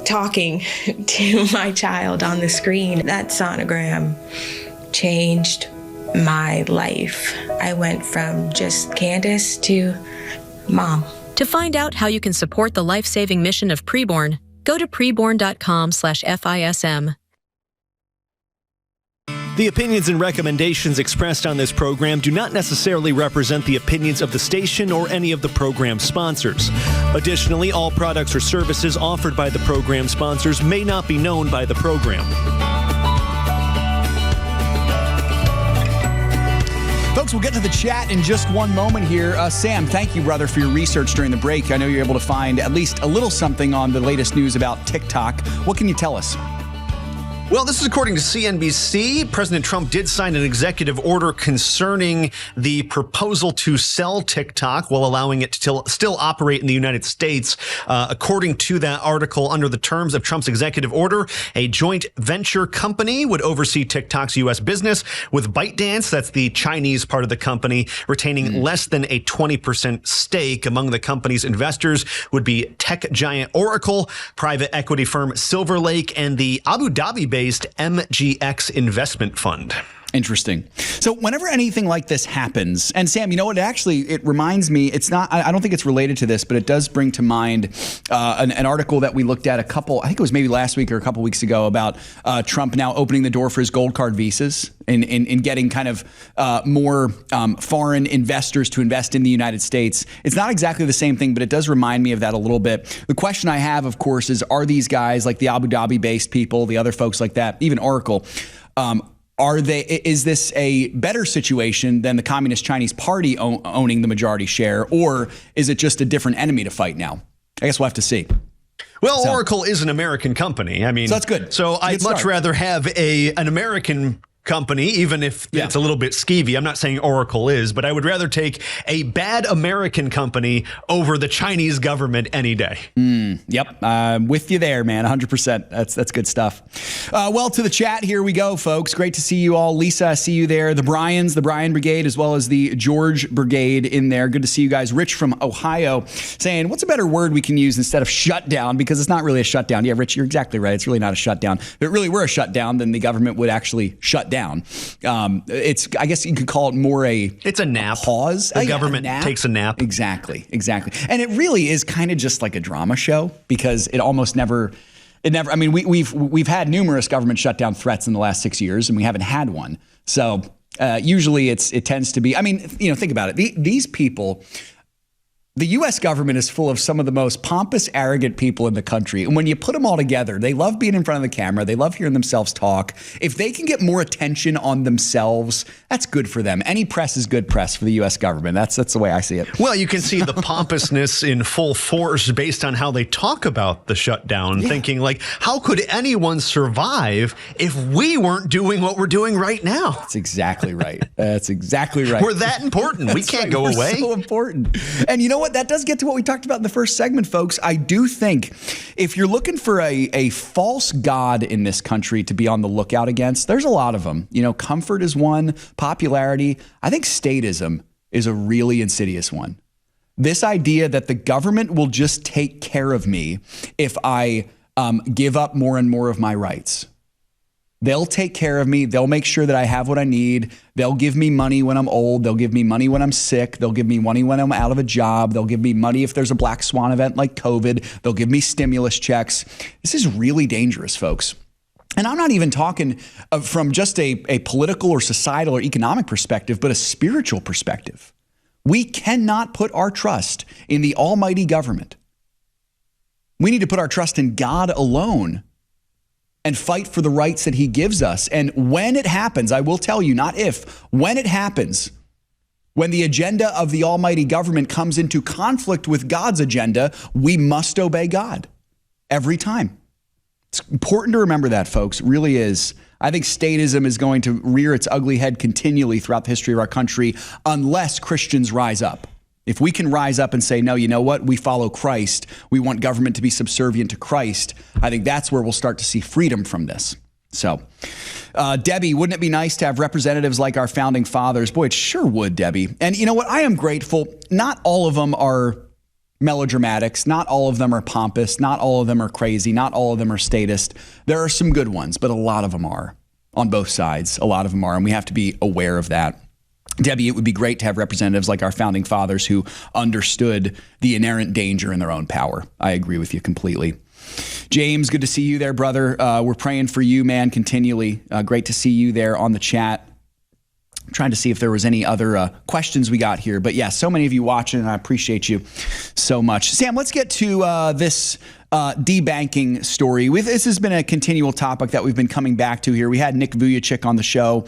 talking to my child on the screen. That sonogram changed my life. I went from just Candace to Mom. To find out how you can support the life-saving mission of Preborn, go to preborn.com/FISM. The opinions and recommendations expressed on this program do not necessarily represent the opinions of the station or any of the program sponsors. Additionally, all products or services offered by the program sponsors may not be known by the program. Folks, we'll get to the chat in just one moment here. Sam, thank you, brother, for your research during the break. I know you're able to find at least a little something on the latest news about TikTok. What can you tell us? Well, this is according to CNBC. President Trump did sign an executive order concerning the proposal to sell TikTok while allowing it to still operate in the United States. According to that article, under the terms of Trump's executive order, a joint venture company would oversee TikTok's U.S. business, with ByteDance, that's the Chinese part of the company, retaining less than a 20% stake. Among the company's investors would be tech giant Oracle, private equity firm Silver Lake, and the Abu Dhabi-based MGX investment fund. Interesting. So whenever anything like this happens, and Sam, you know what? It reminds me, it's not, I don't think it's related to this, but it does bring to mind an article that we looked at I think it was maybe last week or a couple weeks ago, about Trump now opening the door for his gold card visas in getting kind of more foreign investors to invest in the United States. It's not exactly the same thing, but it does remind me of that a little bit. The question I have, of course, is, are these guys like the Abu Dhabi based people, the other folks like that, even Oracle, Is this a better situation than the Communist Chinese Party owning the majority share, or is it just a different enemy to fight now? I guess we'll have to see. Well, Oracle is an American company. I mean, so that's good. So I'd much rather have an American company, even if it's a little bit skeevy. I'm not saying Oracle is, but I would rather take a bad American company over the Chinese government any day. Yep. With you there, man. 100%. That's good stuff. Well, to the chat, here we go, folks. Great to see you all. Lisa, I see you there. The Bryans, the Bryan Brigade, as well as the George Brigade in there. Good to see you guys. Rich from Ohio saying, what's a better word we can use instead of shutdown? Because it's not really a shutdown. Yeah, Rich, you're exactly right. It's really not a shutdown. If it really were a shutdown, then the government would actually shut down. I guess you could call it more it's a nap. Pause. The government takes a nap. Exactly. And it really is kind of just like a drama show, because it almost never. I mean, we've had numerous government shutdown threats in the last 6 years, and we haven't had one. So usually it tends to be. I mean, think about it. These people. The U.S. government is full of some of the most pompous, arrogant people in the country. And when you put them all together, they love being in front of the camera. They love hearing themselves talk. If they can get more attention on themselves, that's good for them. Any press is good press for the U.S. government. That's the way I see it. Well, you can see the pompousness in full force based on how they talk about the shutdown, thinking like, how could anyone survive if we weren't doing what we're doing right now? That's exactly right. That's exactly right. We're that important. We can't go away. We're so important. And you know what? That does get to what we talked about in the first segment, folks. I do think if you're looking for a false god in this country to be on the lookout against, there's a lot of them. Comfort is one, popularity. I think statism is a really insidious one. This idea that the government will just take care of me if I give up more and more of my rights. They'll take care of me. They'll make sure that I have what I need. They'll give me money when I'm old. They'll give me money when I'm sick. They'll give me money when I'm out of a job. They'll give me money if there's a black swan event like COVID. They'll give me stimulus checks. This is really dangerous, folks. And I'm not even talking from just a political or societal or economic perspective, but a spiritual perspective. We cannot put our trust in the almighty government. We need to put our trust in God alone and fight for the rights that he gives us. And when it happens, I will tell you, not if, when it happens, when the agenda of the almighty government comes into conflict with God's agenda, we must obey God every time. It's important to remember that, folks. It really is. I think statism is going to rear its ugly head continually throughout the history of our country unless Christians rise up. If we can rise up and say, no, you know what? We follow Christ. We want government to be subservient to Christ. I think that's where we'll start to see freedom from this. So, Debbie, wouldn't it be nice to have representatives like our founding fathers? Boy, it sure would, Debbie. And you know what? I am grateful. Not all of them are melodramatics. Not all of them are pompous. Not all of them are crazy. Not all of them are statist. There are some good ones, but a lot of them are on both sides. A lot of them are, and we have to be aware of that. Debbie, it would be great to have representatives like our founding fathers who understood the inherent danger in their own power. I agree with you completely. James, good to see you there, brother. We're praying for you, man, continually. Great to see you there on the chat. I'm trying to see if there was any other questions we got here. But yeah, so many of you watching, and I appreciate you so much. Sam, let's get to this debanking story. This has been a continual topic that we've been coming back to here. We had Nick Vujicic on the show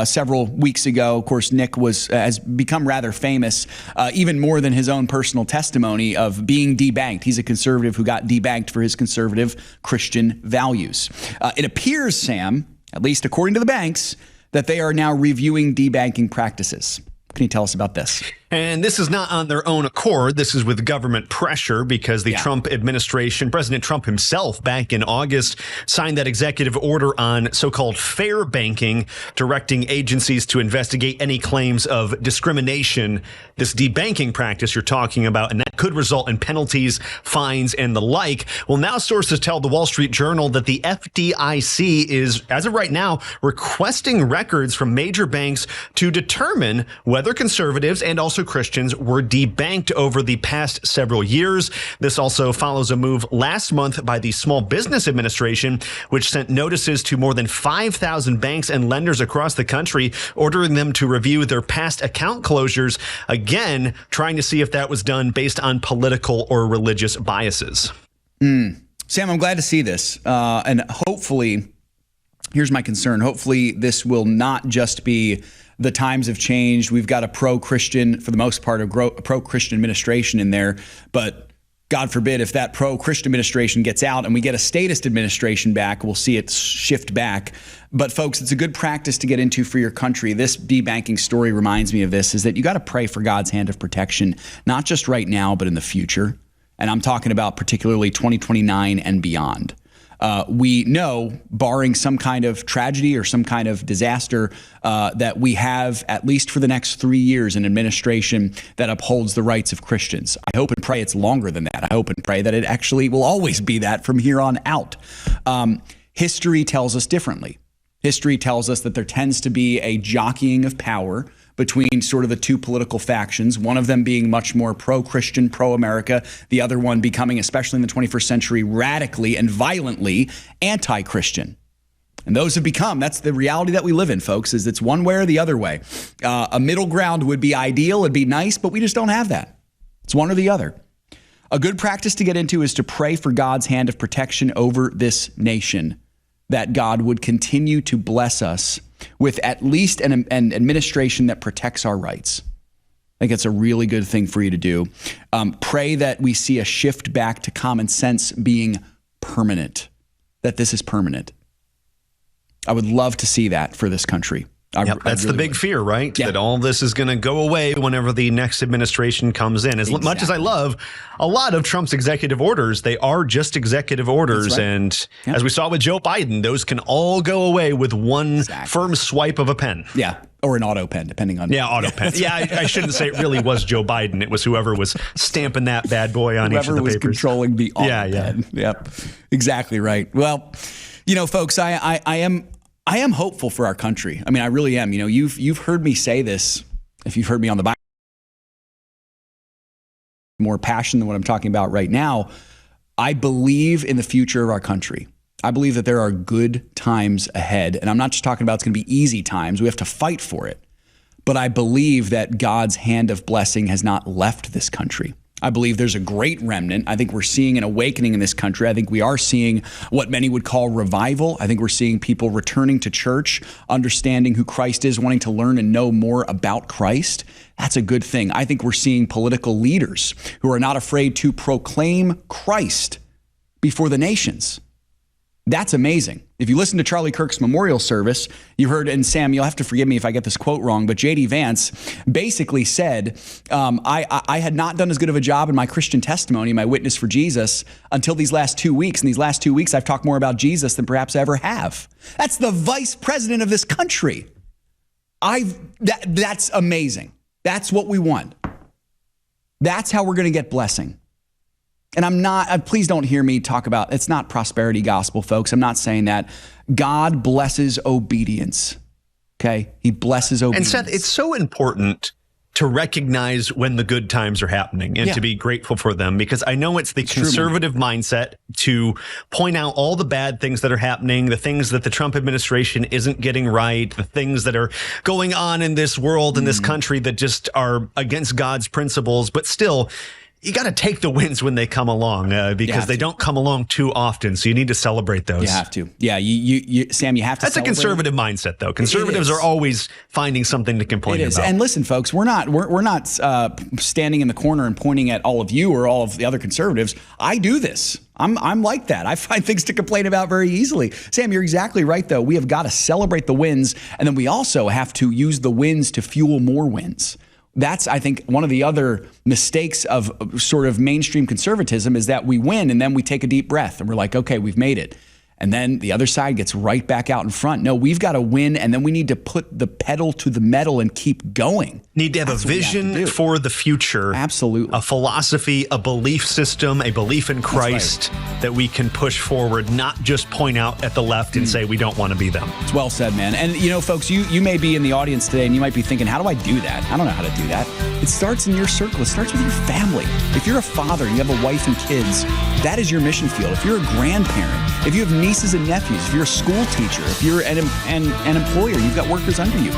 several weeks ago. Of course, Nick has become rather famous, even more than his own personal testimony of being debanked. He's a conservative who got debanked for his conservative Christian values. It appears, Sam, at least according to the banks, that they are now reviewing debanking practices. What can you tell us about this? And this is not on their own accord. This is with government pressure because the Trump administration, President Trump himself, back in August, signed that executive order on so-called fair banking, directing agencies to investigate any claims of discrimination, this debanking practice you're talking about, and that could result in penalties, fines, and the like. Well, now sources tell the Wall Street Journal that the FDIC is, as of right now, requesting records from major banks to determine whether conservatives and also Christians were debanked over the past several years. This also follows a move last month by the Small Business Administration, which sent notices to more than 5,000 banks and lenders across the country, ordering them to review their past account closures, again, trying to see if that was done based on political or religious biases. Sam, I'm glad to see this. And hopefully here's my concern. Hopefully this will not just be the times have changed. We've got a pro-Christian, for the most part, a pro-Christian administration in there. But God forbid if that pro-Christian administration gets out and we get a statist administration back, we'll see it shift back. But folks, it's a good practice to get into for your country. This debanking story reminds me of this, is that you got to pray for God's hand of protection, not just right now, but in the future. And I'm talking about particularly 2029 and beyond. We know, barring some kind of tragedy or some kind of disaster, that we have, at least for the next 3 years, an administration that upholds the rights of Christians. I hope and pray it's longer than that. I hope and pray that it actually will always be that from here on out. History tells us differently. History tells us that there tends to be a jockeying of power between sort of the two political factions, one of them being much more pro-Christian, pro-America, the other one becoming, especially in the 21st century, radically and violently anti-Christian. And those have become, that's the reality that we live in, folks, is it's one way or the other way. A middle ground would be ideal, it'd be nice, but we just don't have that. It's one or the other. A good practice to get into is to pray for God's hand of protection over this nation, that God would continue to bless us with at least an administration that protects our rights. I think it's a really good thing for you to do. Pray that we see a shift back to common sense being permanent, that this is permanent. I would love to see that for this country. That's the big fear, right? Yeah. That all this is going to go away whenever the next administration comes in. As much as I love a lot of Trump's executive orders, they are just executive orders. Right. And as we saw with Joe Biden, those can all go away with one firm swipe of a pen. Yeah. Or an auto pen, depending on. Yeah, auto pen. Yeah, I shouldn't say it really was Joe Biden. It was whoever was stamping that bad boy on each of the papers. Whoever was controlling the auto pen. Yep. Exactly right. Well, you know, folks, I am hopeful for our country. I mean, I really am. You know, you've heard me say this. If you've heard me on the Bible, more passion than what I'm talking about right now. I believe in the future of our country. I believe that there are good times ahead. And I'm not just talking about it's going to be easy times. We have to fight for it. But I believe that God's hand of blessing has not left this country. I believe there's a great remnant. I think we're seeing an awakening in this country. I think we are seeing what many would call revival. I think we're seeing people returning to church, understanding who Christ is, wanting to learn and know more about Christ. That's a good thing. I think we're seeing political leaders who are not afraid to proclaim Christ before the nations. That's amazing. If you listen to Charlie Kirk's memorial service, you heard, and Sam, you'll have to forgive me if I get this quote wrong, but J.D. Vance basically said, I had not done as good of a job in my Christian testimony, my witness for Jesus, until these last 2 weeks. In these last 2 weeks, I've talked more about Jesus than perhaps I ever have. That's the vice president of this country. That's amazing. That's what we want. That's how we're going to get blessing. And I'm not, please don't hear me talk about, it's not prosperity gospel, folks. I'm not saying that. God blesses obedience. Okay? He blesses obedience. And Seth, it's so important to recognize when the good times are happening and to be grateful for them, because I know it's the conservative mindset to point out all the bad things that are happening, the things that the Trump administration isn't getting right, the things that are going on in this world, in this country that just are against God's principles, but still, you got to take the wins when they come along because they don't come along too often. So you need to celebrate those. You have to. Yeah, you Sam, you have to. That's a conservative mindset, though. Conservatives are always finding something to complain about. And listen, folks, we're not standing in the corner and pointing at all of you or all of the other conservatives. I do this. I'm like that. I find things to complain about very easily. Sam, you're exactly right, though. We have got to celebrate the wins, and then we also have to use the wins to fuel more wins. That's, I think, one of the other mistakes of sort of mainstream conservatism is that we win and then we take a deep breath and we're like, okay, we've made it. And then the other side gets right back out in front. No, we've got to win, and then we need to put the pedal to the metal and keep going. Need to have a vision for the future. Absolutely. A philosophy, a belief system, a belief in Christ that we can push forward, not just point out at the left and say we don't want to be them. It's well said, man. And, you know, folks, you may be in the audience today and you might be thinking, how do I do that? I don't know how to do that. It starts in your circle. It starts with your family. If you're a father and you have a wife and kids, that is your mission field. If you're a grandparent, if you have nieces and nephews, if you're a school teacher, if you're an employer, you've got workers under you.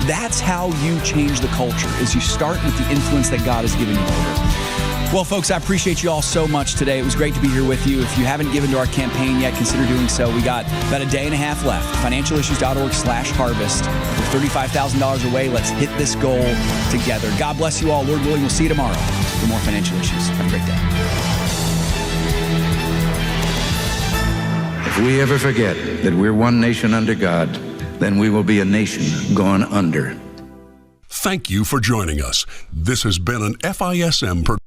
That's how you change the culture, is you start with the influence that God has given you over. Well, folks, I appreciate you all so much today. It was great to be here with you. If you haven't given to our campaign yet, consider doing so. We got about a day and a half left. Financialissues.org/harvest. We're $35,000 away. Let's hit this goal together. God bless you all. Lord willing, we'll see you tomorrow for more Financial Issues. Have a great day. If we ever forget that we're one nation under God, then we will be a nation gone under. Thank you for joining us. This has been an FISM production.